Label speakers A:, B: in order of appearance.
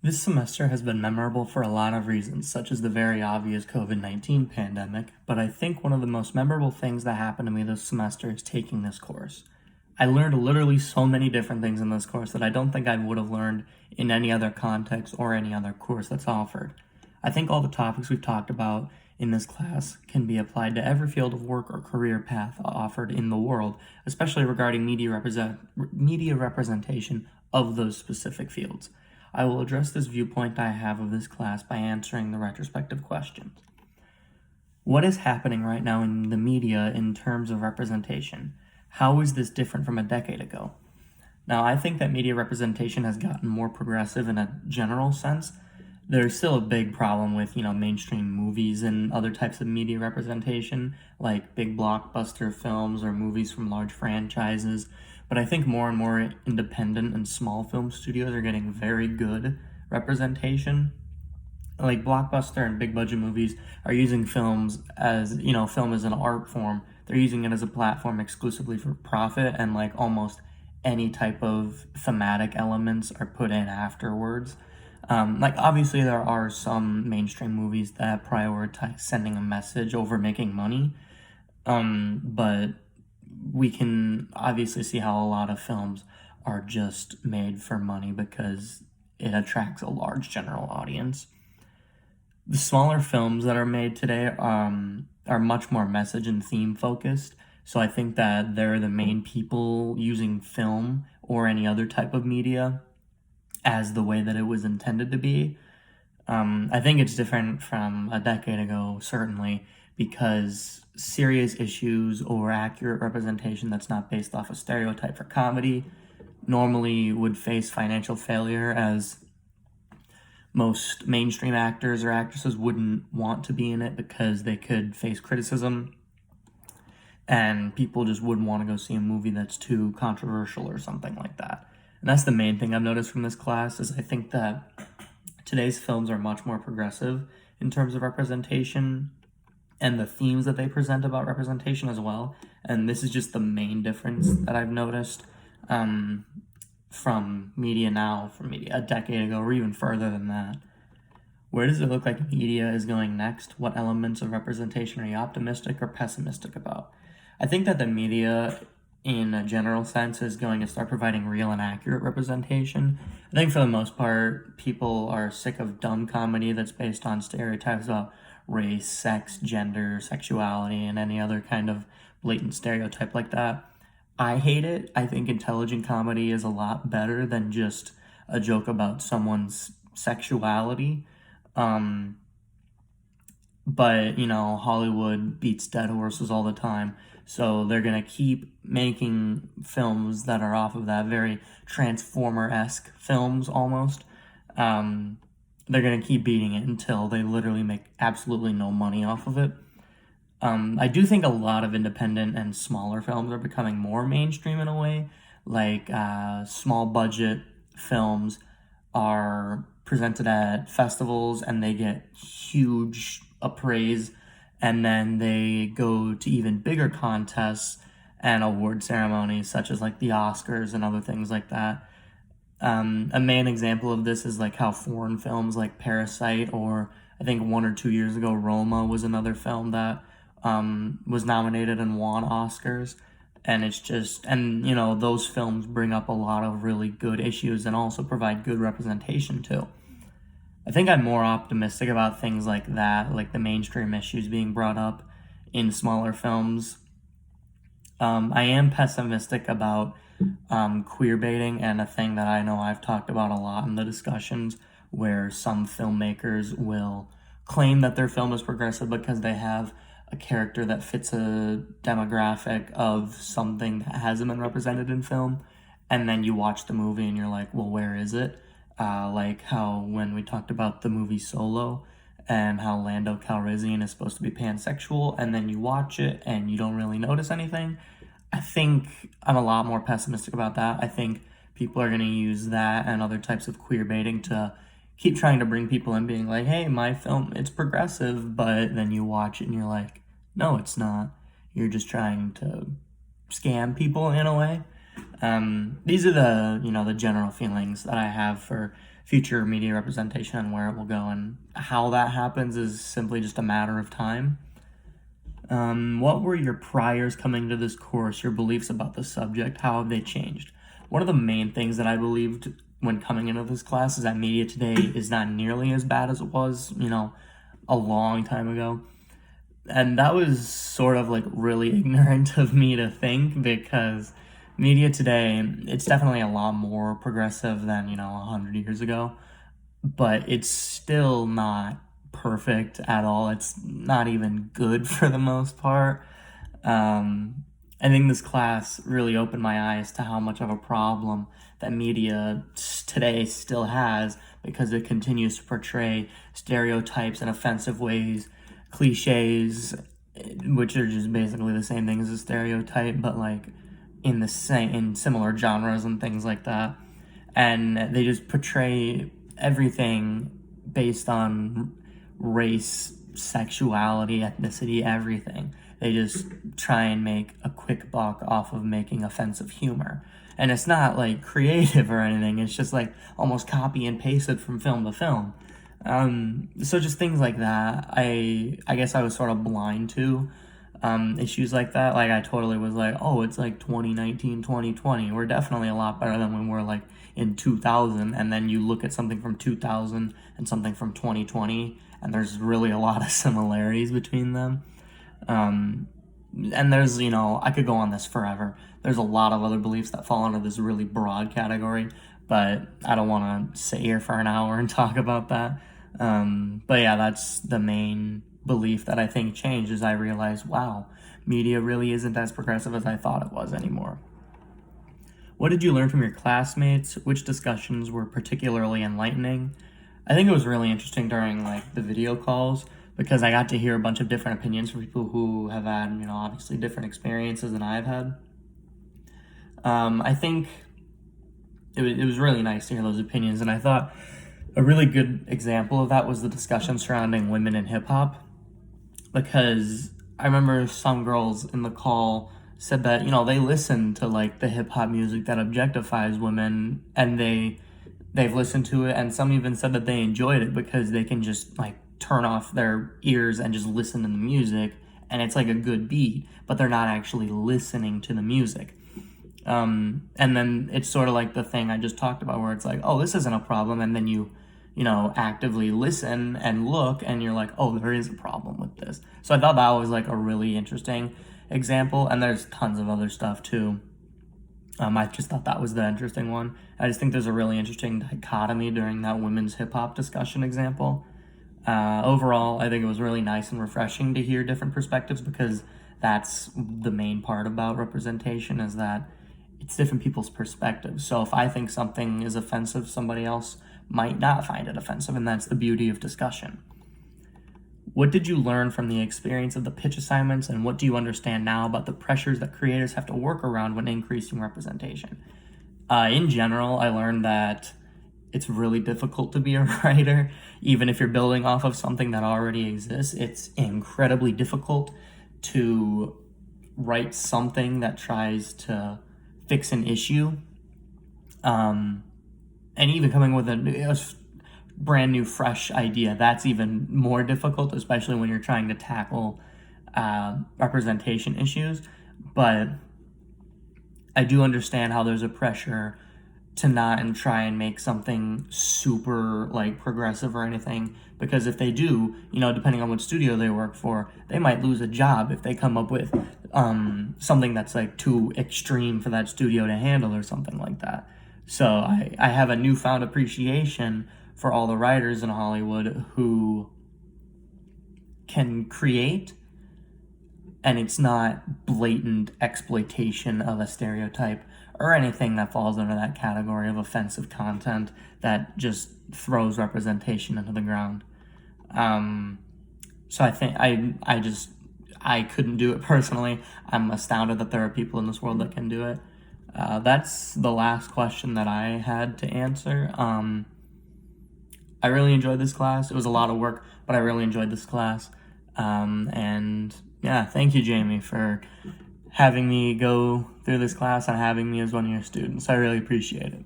A: This semester has been memorable for a lot of reasons, such as the very obvious COVID-19 pandemic, but I think one of the most memorable things that happened to me this semester is taking this course. I learned literally so many different things in this course that I don't think I would have learned in any other context or any other course that's offered. I think all the topics we've talked about in this class can be applied to every field of work or career path offered in the world, especially regarding media representation of those specific fields. I will address this viewpoint I have of this class by answering the retrospective questions. What is happening right now in the media in terms of representation? How is this different from a decade ago? Now, I think that media representation has gotten more progressive in a general sense. There's still a big problem with, mainstream movies and other types of media representation, like big blockbuster films or movies from large franchises. But I think more and more independent and small film studios are getting very good representation. Like blockbuster and big budget movies are using films as, film as an art form. They're using it as a platform exclusively for profit, and like almost any type of thematic elements are put in afterwards. Like obviously there are some mainstream movies that prioritize sending a message over making money, but we can obviously see how a lot of films are just made for money because it attracts a large general audience. The smaller films that are made today are much more message and theme focused. So I think that they're the main people using film or any other type of media as the way that it was intended to be. I think it's different from a decade ago, certainly, because serious issues or accurate representation that's not based off a stereotype for comedy normally would face financial failure, as most mainstream actors or actresses wouldn't want to be in it because they could face criticism, and people just wouldn't want to go see a movie that's too controversial or something like that. And that's the main thing I've noticed from this class, is I think that today's films are much more progressive in terms of representation and the themes that they present about representation as well. And this is just the main difference that I've noticed from media now, from media a decade ago, or even further than that. Where does it look like media is going next? What elements of representation are you optimistic or pessimistic about? I think that the media, in a general sense, is going to start providing real and accurate representation. I think for the most part, people are sick of dumb comedy that's based on stereotypes about race, sex, gender, sexuality, and any other kind of blatant stereotype like that. I hate it. I think intelligent comedy is a lot better than just a joke about someone's sexuality. But, Hollywood beats dead horses all the time. So they're going to keep making films that are off of that, very Transformer-esque films almost. They're going to keep beating it until they literally make absolutely no money off of it. I do think a lot of independent and smaller films are becoming more mainstream in a way. Like small budget films are presented at festivals and they get huge appraise, and then they go to even bigger contests and award ceremonies such as like the Oscars and other things like that. A main example of this is like how foreign films like Parasite, or I think 1 or 2 years ago Roma was another film that was nominated and won Oscars. And it's just, and those films bring up a lot of really good issues and also provide good representation too. I think I'm more optimistic about things like that, like the mainstream issues being brought up in smaller films. I am pessimistic about queer baiting, and a thing that I know I've talked about a lot in the discussions, where some filmmakers will claim that their film is progressive because they have a character that fits a demographic of something that hasn't been represented in film, and then you watch the movie and you're like, well, where is it? Like how when we talked about the movie Solo and how Lando Calrissian is supposed to be pansexual, and then you watch it and you don't really notice anything. I think I'm a lot more pessimistic about that. I think people are going to use that and other types of queer baiting to keep trying to bring people in, being like, hey, my film, it's progressive, but then you watch it and you're like, no, it's not. You're just trying to scam people in a way. These are the general feelings that I have for future media representation and where it will go, and how that happens is simply just a matter of time. What were your priors coming to this course, your beliefs about the subject? How have they changed? One of the main things that I believed when coming into this class is that media today is not nearly as bad as it was, a long time ago. And that was sort of like really ignorant of me to think, because media today, it's definitely a lot more progressive than, 100 years ago, but it's still not perfect at all. It's not even good for the most part. I think this class really opened my eyes to how much of a problem that media today still has, because it continues to portray stereotypes in offensive ways, cliches, which are just basically the same thing as a stereotype, but like in similar genres and things like that. And they just portray everything based on race, sexuality, ethnicity, everything. They just try and make a quick buck off of making offensive humor. And it's not like creative or anything, it's just like almost copy and pasted from film to film. So just things like that, I guess I was sort of blind to issues like that. Like I totally was like, oh, it's like 2019, 2020. We're definitely a lot better than when we're like in 2000. And then you look at something from 2000 and something from 2020, and there's really a lot of similarities between them. And there's, I could go on this forever. There's a lot of other beliefs that fall under this really broad category, but I don't want to sit here for an hour and talk about that. But yeah, that's the main belief that I think changed, as I realized, wow, media really isn't as progressive as I thought it was anymore. What did you learn from your classmates? Which discussions were particularly enlightening? I think it was really interesting during like the video calls, because I got to hear a bunch of different opinions from people who have had, obviously different experiences than I've had. I think it was really nice to hear those opinions, and I thought a really good example of that was the discussion surrounding women in hip hop, because I remember some girls in the call said that, they listen to like the hip hop music that objectifies women, and they've listened to it, and some even said that they enjoyed it because they can just like turn off their ears and just listen to the music, and it's like a good beat, but they're not actually listening to the music. And then it's sort of like the thing I just talked about, where it's like, oh, this isn't a problem, and then you actively listen and look, and you're like, oh, there is a problem with this. So I thought that was like a really interesting example, and there's tons of other stuff too. I just thought that was the interesting one. I just think there's a really interesting dichotomy during that women's hip hop discussion example. Overall, I think it was really nice and refreshing to hear different perspectives, because that's the main part about representation, is that it's different people's perspectives. So if I think something is offensive, somebody else might not find it offensive, and that's the beauty of discussion. What did you learn from the experience of the pitch assignments, and what do you understand now about the pressures that creators have to work around when increasing representation? In general, I learned that it's really difficult to be a writer. Even if you're building off of something that already exists, it's incredibly difficult to write something that tries to fix an issue. And even coming with a brand new, fresh idea, that's even more difficult, especially when you're trying to tackle representation issues. But I do understand how there's a pressure to not and try and make something super like progressive or anything, because if they do, depending on what studio they work for, they might lose a job if they come up with something that's like too extreme for that studio to handle or something like that. So I have a newfound appreciation for all the writers in Hollywood who can create, and it's not blatant exploitation of a stereotype or anything that falls under that category of offensive content that just throws representation into the ground. So I think I couldn't do it personally. I'm astounded that there are people in this world that can do it. That's the last question that I had to answer. I really enjoyed this class. It was a lot of work, but I really enjoyed this class. And yeah, thank you, Jamie, for having me go through this class and having me as one of your students. I really appreciate it.